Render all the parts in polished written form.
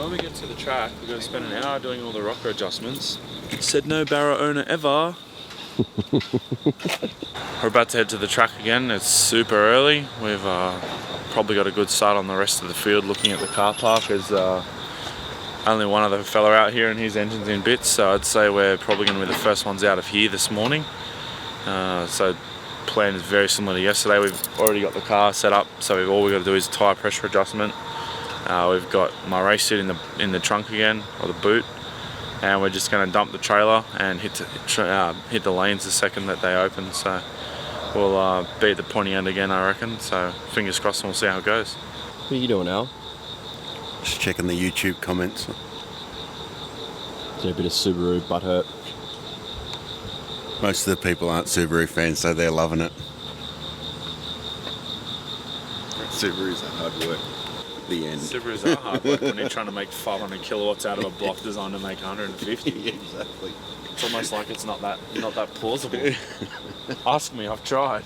When we get to the track, we're going to spend an hour doing all the rocker adjustments. Said no barrow owner ever. We're about to head to the track again. It's super early. We've probably got a good start on the rest of the field looking at the car park. There's only one other fella out here and his engine's in bits, so I'd say we're probably going to be the first ones out of here this morning. So plan is very similar to yesterday. We've already got the car set up, so all we've got to do is tyre pressure adjustment. We've got my race suit in the trunk again, or the boot, and we're just going to dump the trailer and hit the lanes the second that they open. So we'll be at the pointy end again, I reckon. So fingers crossed, and we'll see how it goes. What are you doing, Al? Just checking the YouTube comments. Is there a bit of Subaru butthurt? Most of the people aren't Subaru fans, so they're loving it. Subarus are hard work. The end. Subarus are hard work when you're trying to make 500 kilowatts out of a block designed to make 150. Yeah, exactly. It's almost like it's not that plausible. Ask me, I've tried.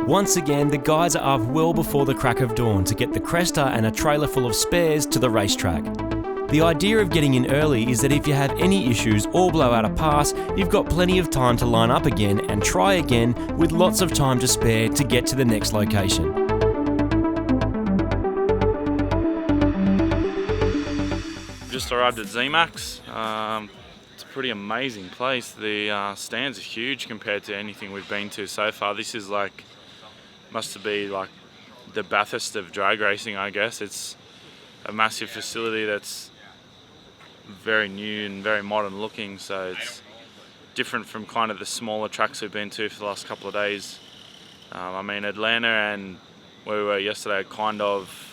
Once again, the guys are up well before the crack of dawn to get the Cresta and a trailer full of spares to the racetrack. The idea of getting in early is that if you have any issues or blow out a pass, you've got plenty of time to line up again and try again with lots of time to spare to get to the next location. Just arrived at ZMAX. It's a pretty amazing place. The stands are huge compared to anything we've been to so far. This is must be like the Bathurst of drag racing, I guess. It's a massive facility that's very new and very modern looking, so it's different from kind of the smaller tracks we've been to for the last couple of days. I mean, Atlanta and where we were yesterday are kind of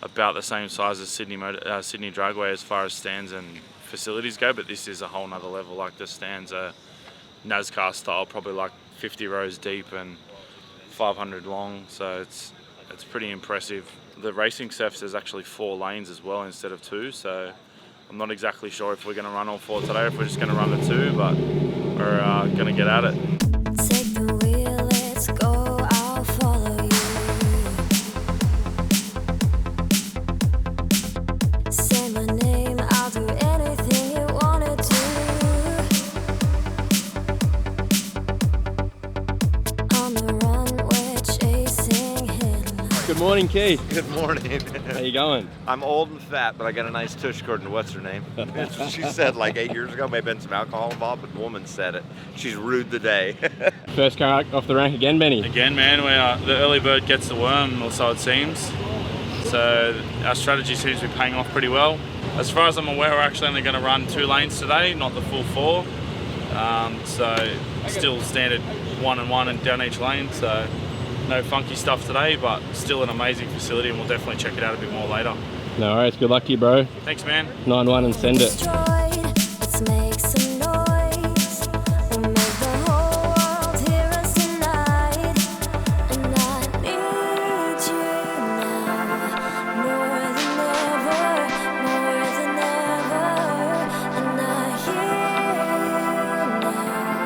about the same size as Sydney Dragway as far as stands and facilities go, but this is a whole nother level. Like, the stands are NASCAR style, probably like 50 rows deep and 500 long, so it's pretty impressive. The racing surface is actually 4 lanes as well instead of 2, so I'm not exactly sure if we're going to run all 4 today or if we're just going to run the 2, but we're going to get at it. Take the wheel, let's go, I'll follow you. Say my name, I'll do anything you wanna do. On the run, we're chasing headlines. Good morning, Keith. Good morning. How you going? I'm old and fat, but I got a nice tush according to what's her name. That's what she said like 8 years ago. May have been some alcohol involved, but the woman said it. She's rude today. First car off the rank again, Benny. Again, man, the early bird gets the worm, or so it seems. So our strategy seems to be paying off pretty well. As far as I'm aware, we're actually only going to run 2 lanes today, not the full 4. So still standard 1 and 1 and down each lane. So no funky stuff today, but still an amazing facility, and we'll definitely check it out a bit more later. No worries, good luck to you, bro. Thanks, man. 9-1 and send it. Destroyed, let's make some noise. We'll make the whole world hear us tonight. And I need you now, more than ever, more than ever. And I hear you now, more than ever, more than ever.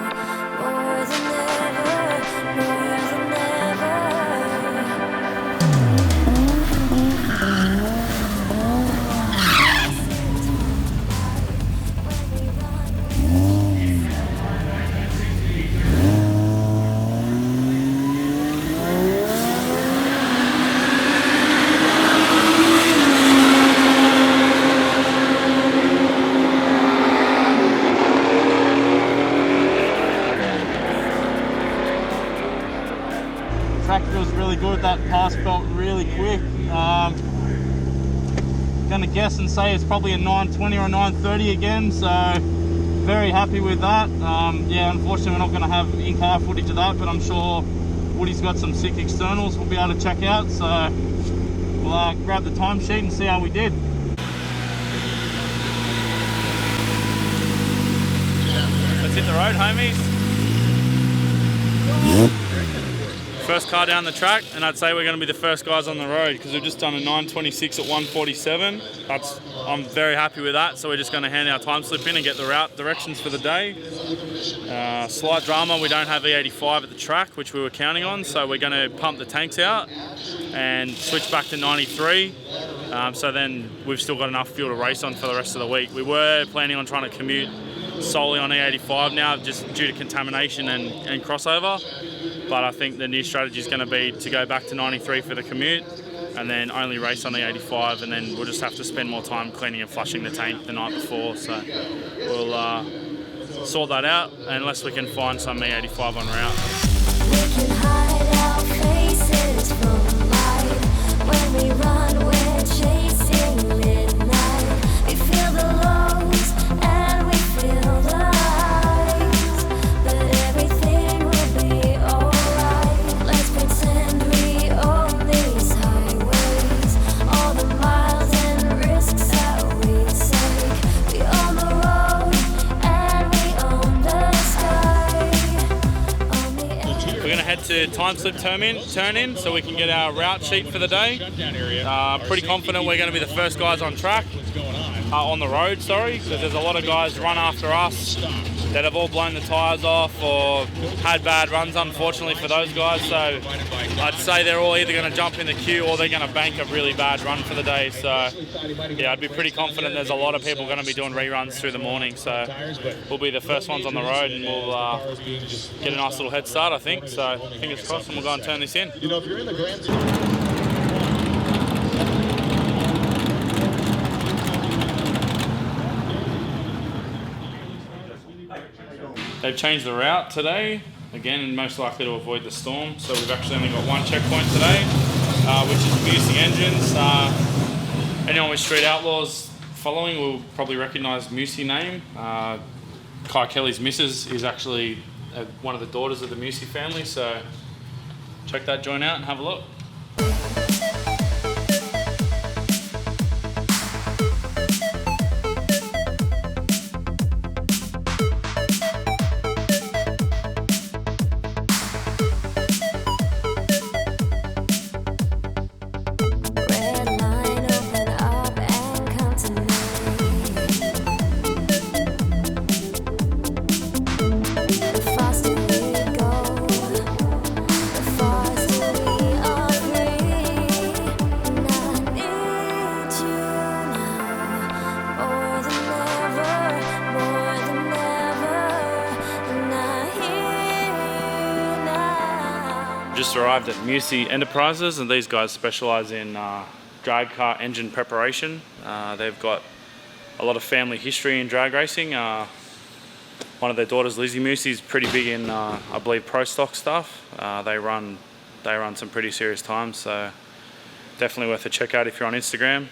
Track feels really good. That pass felt really quick. Gonna guess and say it's probably a 9:20 or a 9:30 again, so very happy with that. Yeah, unfortunately we're not gonna have in-car footage of that, but I'm sure Woody's got some sick externals we'll be able to check out, so we'll grab the timesheet and see how we did. Let's hit the road, homies. First car down the track, and I'd say we're going to be the first guys on the road because we've just done a 9:26 at 1:47. I'm very happy with that, so we're just going to hand our time slip in and get the route directions for the day. Slight drama, we don't have E85 at the track, which we were counting on, so we're going to pump the tanks out and switch back to 93. So then we've still got enough fuel to race on for the rest of the week. We were planning on trying to commute solely on E85 now, just due to contamination and crossover. But I think the new strategy is going to be to go back to 93 for the commute, and then only race on the 85, and then we'll just have to spend more time cleaning and flushing the tank the night before. So we'll sort that out unless we can find some E85 en route. We can hide our faces from the light. When we run, we're chasing midnight. We feel the lows and we feel the highs, but everything will be alright. Let's pretend we own these highways, all the miles and risks that we take. We own the road and we own the sky. We're going to head to time slip turn in so we can get our route sheet for the day. Pretty confident we're going to be the first guys on track, on the road, because there's a lot of guys run after us that have all blown the tyres off or had bad runs, unfortunately, for those guys. So I'd say they're all either going to jump in the queue or they're going to bank a really bad run for the day. So yeah, I'd be pretty confident there's a lot of people going to be doing reruns through the morning. So we'll be the first ones on the road, and we'll get a nice little head start, I think. So fingers crossed, and we'll go and turn this in. You know, if you're in the Grand They've changed the route today, again, most likely to avoid the storm. So we've actually only got one checkpoint today, which is Busey Engines. Anyone with Street Outlaws following will probably recognise Musey name. Kai Kelly's missus is actually one of the daughters of the Musey family, so check that joint out and have a look. Just arrived at Musey Enterprises, and these guys specialise in drag car engine preparation. They've got a lot of family history in drag racing. One of their daughters, Lizzie Musey, is pretty big in, I believe, pro stock stuff. They run some pretty serious times, so definitely worth a check out if you're on Instagram.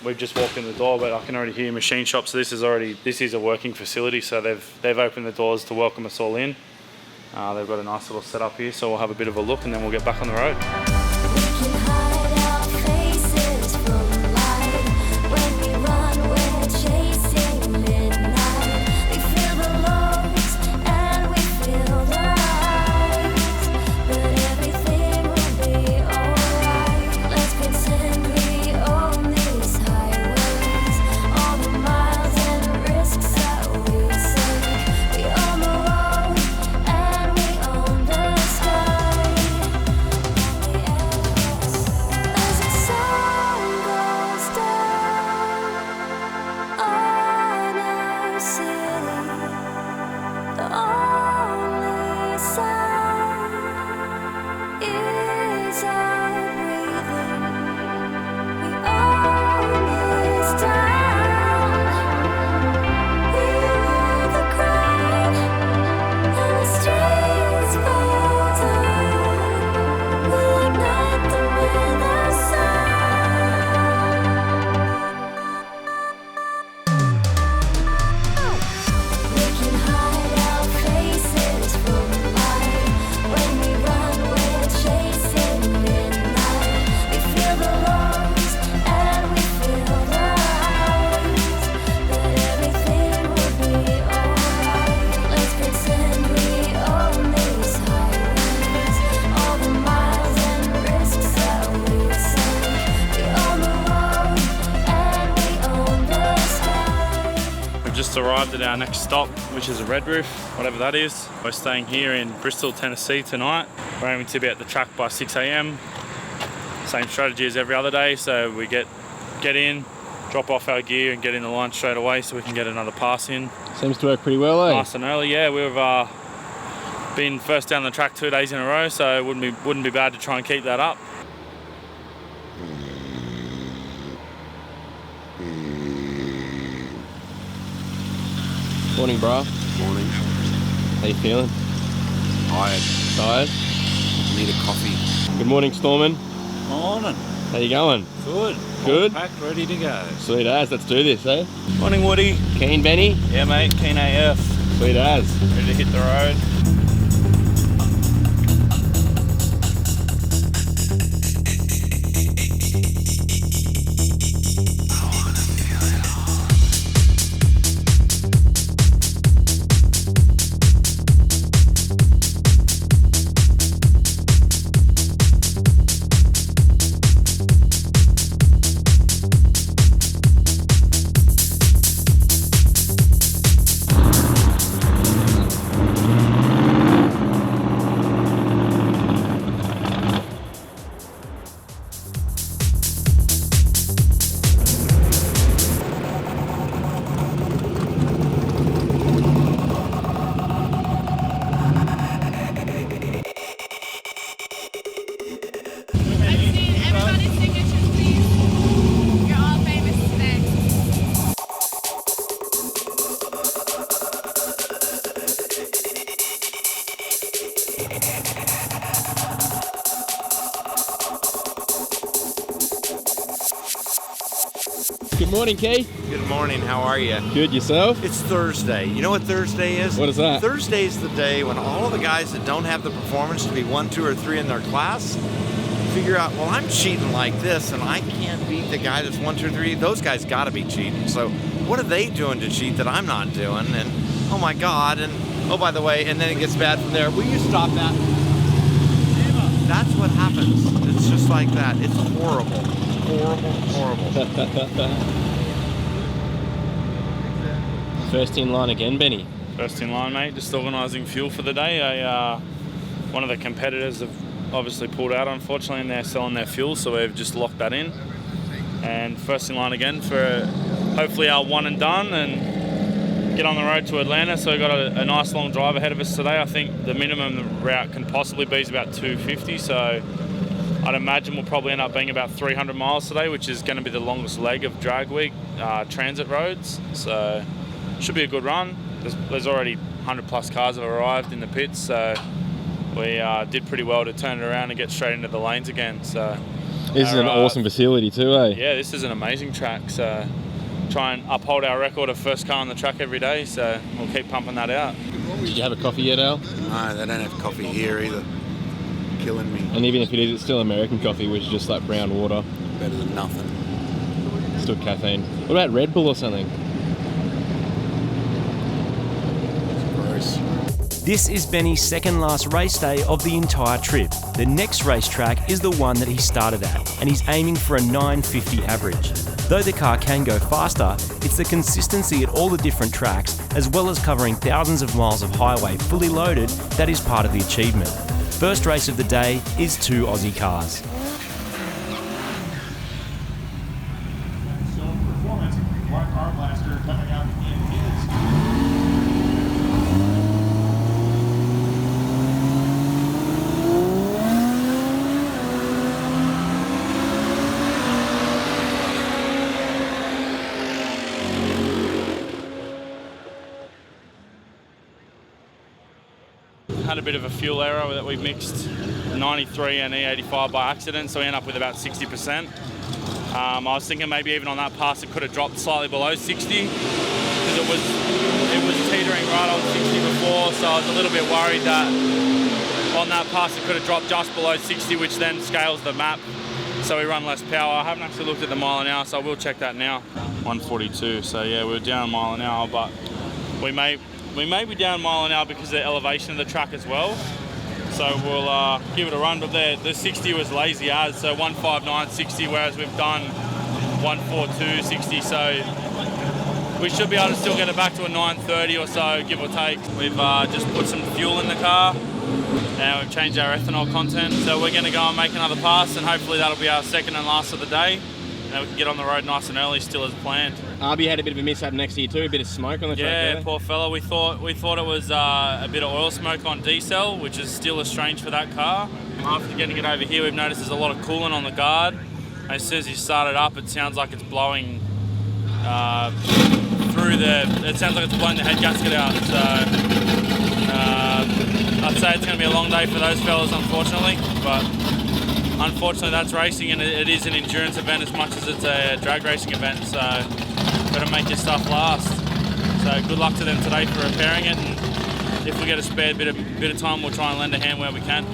We've just walked in the door, but I can already hear machine shop. So this is a working facility. So they've opened the doors to welcome us all in. They've got a nice little setup here, so we'll have a bit of a look and then we'll get back on the road. Arrived at our next stop, which is a Red Roof, whatever that is. We're staying here in Bristol, Tennessee tonight. We're aiming to be at the track by 6 a.m. Same strategy as every other day, so we get in, drop off our gear and get in the line straight away so we can get another pass in. Seems to work pretty well, eh? Nice and early, yeah. We've been first down the track 2 days in a row, so it wouldn't be bad to try and keep that up. Morning, bro. Morning. How you feeling? Tired. Tired? Need a coffee. Good morning, Stormin. Morning. How you going? Good. Good? All packed, ready to go. Sweet as. Let's do this, eh? Morning, Woody. Keen, Benny? Yeah, mate. Keen AF. Sweet as. Ready to hit the road. Good morning, Keith. Good morning, how are you? Good, yourself? It's Thursday. You know what Thursday is? What is that? Thursday is the day when all of the guys that don't have the performance to be 1, 2, or 3 in their class figure out, well, I'm cheating like this and I can't beat the guy that's 1, 2, or 3. Those guys got to be cheating. So what are they doing to cheat that I'm not doing? And oh my God, and oh, by the way, and then it gets bad from there. Will you stop that? That's what happens. It's just like that. It's horrible. Horrible, horrible. First in line again, Benny. First in line, mate. Just organising fuel for the day. One of the competitors have obviously pulled out, unfortunately, and they're selling their fuel, so we've just locked that in. And first in line again for hopefully our one and done and get on the road to Atlanta. So we've got a nice long drive ahead of us today. I think the minimum route can possibly be is about 250, so I'd imagine we'll probably end up being about 300 miles today, which is going to be the longest leg of Dragweek transit roads. So should be a good run. There's already 100 plus cars have arrived in the pits, so we did pretty well to turn it around and get straight into the lanes again. So This is an awesome facility too, eh? yeah, this is an amazing track. So try and uphold our record of first car on the track every day. So we'll keep pumping that out. Did you have a coffee yet, Al? No, they don't have coffee here either. Killing me. And even if it is, it's still American coffee, which is just like brown water. Better than nothing. Still caffeine. What about Red Bull or something? Gross. This is Benny's second last race day of the entire trip. The next racetrack is the one that he started at, and he's aiming for a 950 average. Though the car can go faster, it's the consistency at all the different tracks, as well as covering thousands of miles of highway fully loaded, that is part of the achievement. First race of the day is 2 Aussie cars. Had a bit of a fuel error that we mixed 93 and E85 by accident, so we end up with about 60%. I was thinking maybe even on that pass it could have dropped slightly below 60 because it was teetering right on 60 before, so I was a little bit worried that on that pass it could have dropped just below 60, which then scales the map, so we run less power. I haven't actually looked at the mile an hour, so I will check that now. 142, so yeah, we're down a mile an hour, but we may be down a mile an hour because of the elevation of the track as well. So we'll give it a run, but the 60 was lazy as, so 159, 60, whereas we've done 142, 60, so we should be able to still get it back to a 930 or so, give or take. We've just put some fuel in the car, Now we've changed our ethanol content, so we're going to go and make another pass, and hopefully that'll be our second and last of the day. Now we can get on the road nice and early, still as planned. Arby had a bit of a mishap next to you too, a bit of smoke on the track Yeah, there. poor fella. We thought it was a bit of oil smoke on D-cell, which is still strange for that car. After getting it over here, we've noticed there's a lot of coolant on the guard. As soon as you start it up, it sounds like it's blowing it sounds like it's blowing the head gasket out. So I'd say it's going to be a long day for those fellas, unfortunately. But unfortunately, that's racing, and it is an endurance event as much as it's a drag racing event. So got to make your stuff last. So good luck to them today for repairing it. And if we get a spare bit of time, we'll try and lend a hand where we can.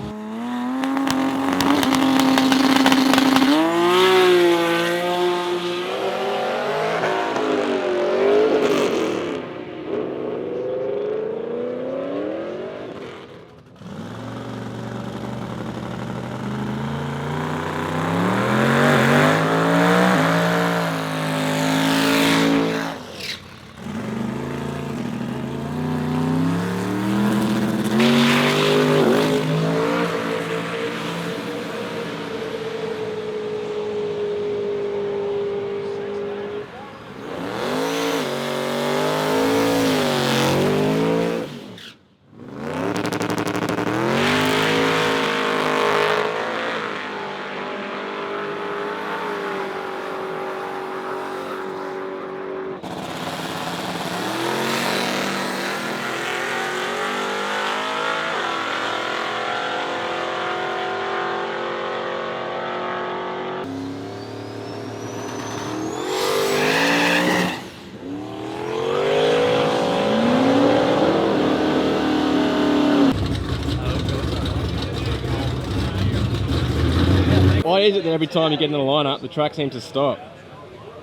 Why is it that every time you get in the lineup, the track seems to stop?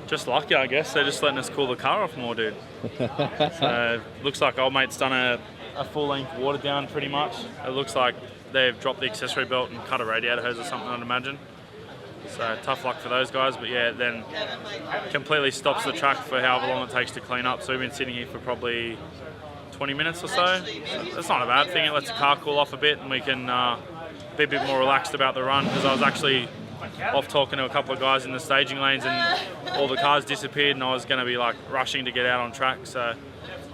Just lucky, I guess. They're just letting us cool the car off more, dude. So looks like old mate's done a full length water down pretty much. It looks like they've dropped the accessory belt and cut a radiator hose or something, I'd imagine. So tough luck for those guys, but yeah, then completely stops the track for however long it takes to clean up. So we've been sitting here for probably 20 minutes or so. That's not a bad thing. It lets the car cool off a bit and we can be a bit more relaxed about the run, because I was actually off talking to a couple of guys in the staging lanes and all the cars disappeared and I was going to be like rushing to get out on track. So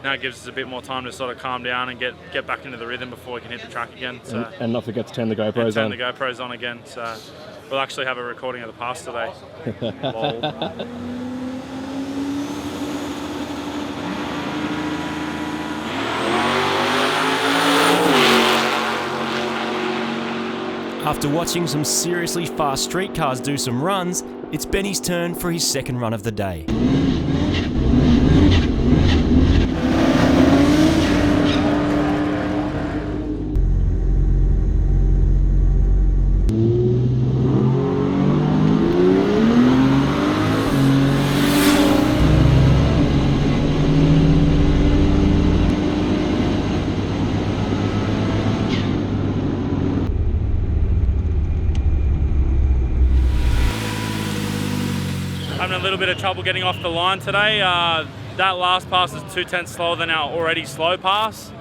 now it gives us a bit more time to sort of calm down and get back into the rhythm before we can hit the track again. So And not forget to turn the GoPros on. turn the GoPros on again. So we'll actually have a recording of the pass today. Lol. After watching some seriously fast street cars do some runs, it's Benny's turn for his second run of the day. Having a little bit of trouble getting off the line today. That last pass is 2/10 slower than our already slow pass.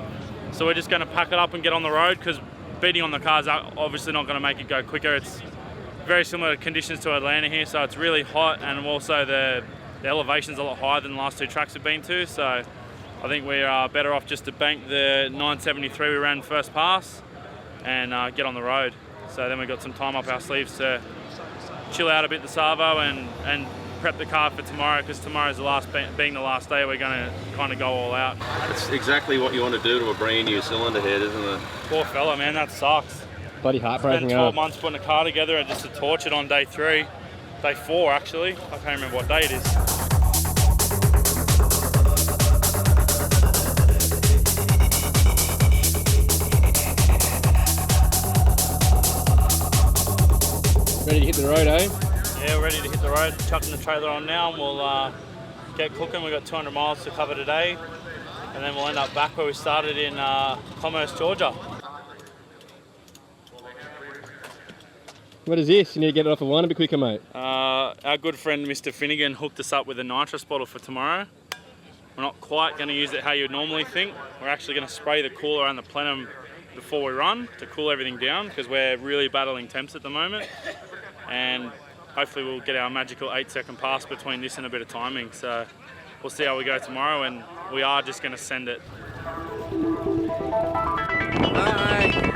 So we're just going to pack it up and get on the road, because beating on the car is obviously not going to make it go quicker. It's very similar conditions to Atlanta here, so it's really hot, and also the elevation's a lot higher than the last two tracks we've been to. So I think we are better off just to bank the 973 we ran first pass and get on the road. So then we've got some time up our sleeves to chill out a bit the Savo and prep the car for tomorrow, because tomorrow's being the last day, we're going to kind of go all out. That's exactly what you want to do to a brand new cylinder head, isn't it? Poor fella, man, that sucks. Bloody heartbreaking. Spent 12 months putting a car together and just to torch it on day 3. Day 4 actually, I can't remember what day it is. Ready to hit the road, eh? Yeah, we're ready to hit the road, chucking the trailer on now, and we'll get cooking. We've got 200 miles to cover today, and then we'll end up back where we started in Commerce, Georgia. What is this? You need to get it off the line a bit quicker, mate. Our good friend Mr. Finnegan hooked us up with a nitrous bottle for tomorrow. We're not quite going to use it how you'd normally think. We're actually going to spray the cooler and the plenum before we run to cool everything down, because we're really battling temps at the moment, and hopefully we'll get our magical 8-second pass between this and a bit of timing. So we'll see how we go tomorrow, and we are just going to send it. Bye.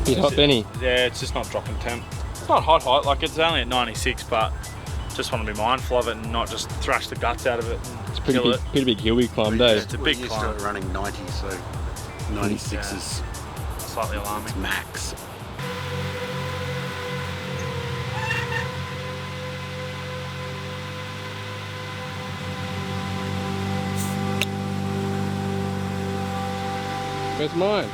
Bit hot, Benny. Yeah, it's just not dropping temp. It's not hot, like it's only at 96, but just want to be mindful of it and not just thrash the guts out of it and It's pretty kill big, it. pretty big hill we climbed, eh? It's a big We're used climb. to it running 90, so 96 Yeah. is Slightly alarming. max. Where's mine?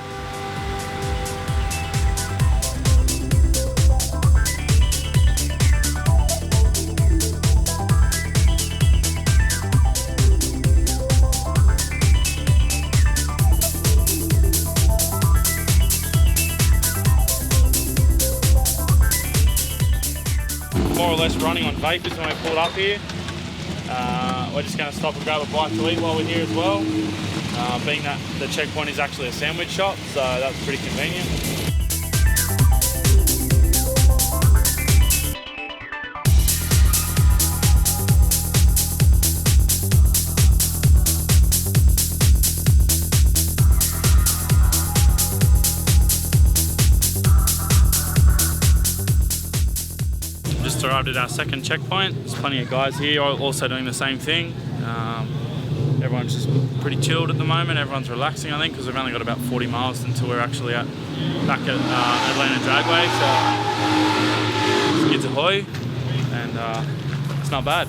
More or less running on vapors when we pulled up here. We're just going to stop and grab a bite to eat while we're here as well. Being that the checkpoint is actually a sandwich shop, so that's pretty convenient. Just arrived at our second checkpoint. There's plenty of guys here also doing the same thing. Everyone's just pretty chilled at the moment. Everyone's relaxing, I think, because we've only got about 40 miles until we're actually back at Atlanta Dragweek. So skids ahoy, and it's not bad.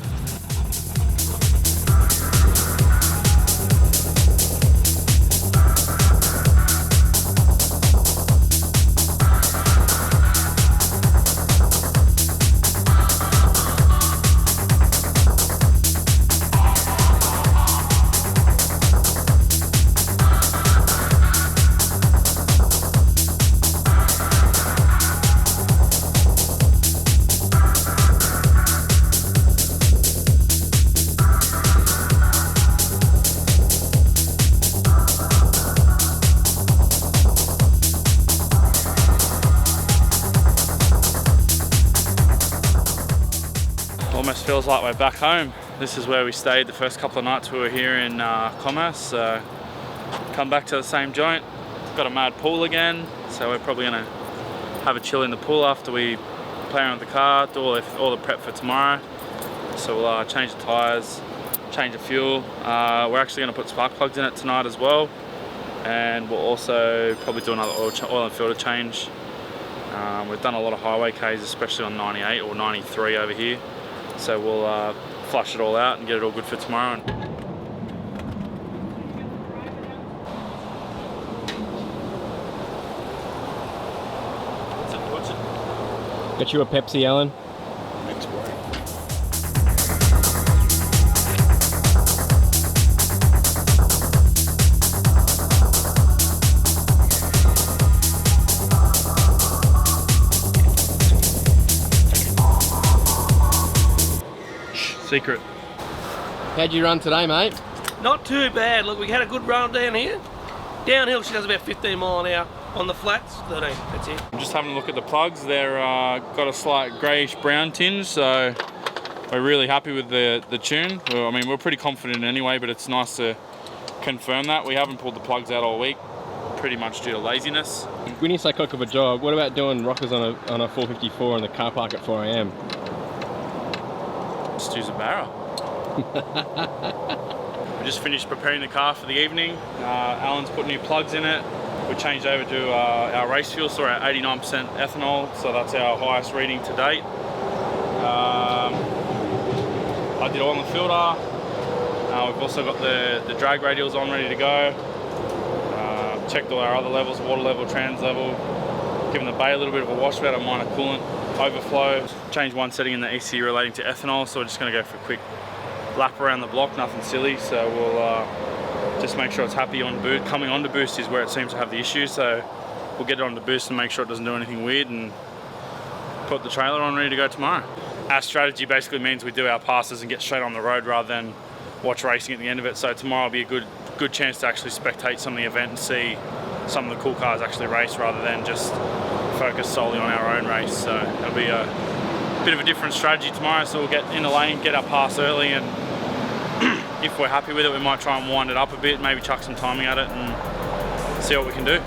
Almost feels like we're back home. This is where we stayed the first couple of nights we were here in Commerce. So come back to the same joint. Got a mad pool again, so we're probably gonna have a chill in the pool after we play around with the car, do all the prep for tomorrow. So we'll change the tyres, change the fuel. We're actually gonna put spark plugs in it tonight as well, and we'll also probably do another oil and filter change. We've done a lot of highway Ks, especially on 98 or 93 over here. So we'll flush it all out and get it all good for tomorrow. Got you a Pepsi, Alan? Thanks, bro. Secret. How'd you run today, mate? Not too bad. Look, we had a good run down here. Downhill, she does about 15 mile an hour. On the flats, 13. That's it. I'm just having a look at the plugs. They're got a slight greyish brown tinge, so we're really happy with the tune. Well, I mean, we're pretty confident anyway, but it's nice to confirm that. We haven't pulled the plugs out all week, pretty much due to laziness. When you say cock of a job, what about doing rockers on a 454 in the car park at 4 a.m? Just use a barra. We just finished preparing the car for the evening. Alan's put new plugs in it. We changed over to our race fuel, so we're at 89% ethanol, so that's our highest reading to date. I did oil and filter. We've also got the drag radials on ready to go. Checked all our other levels, water level, trans level. Given the bay a little bit of a wash, about a minor coolant overflow. Changed one setting in the ECU relating to ethanol, so we're just going to go for a quick lap around the block, nothing silly. So we'll just make sure it's happy on boost. Coming onto boost is where it seems to have the issue, so we'll get it onto boost and make sure it doesn't do anything weird and put the trailer on ready to go tomorrow. Our strategy basically means we do our passes and get straight on the road rather than watch racing at the end of it. So tomorrow will be a good chance to actually spectate some of the event and see some of the cool cars actually race rather than just focus solely on our own race. So it'll be a bit of a different strategy tomorrow. So we'll get in the lane, get our pass early, and if we're happy with it, we might try and wind it up a bit, maybe chuck some timing at it and see what we can do.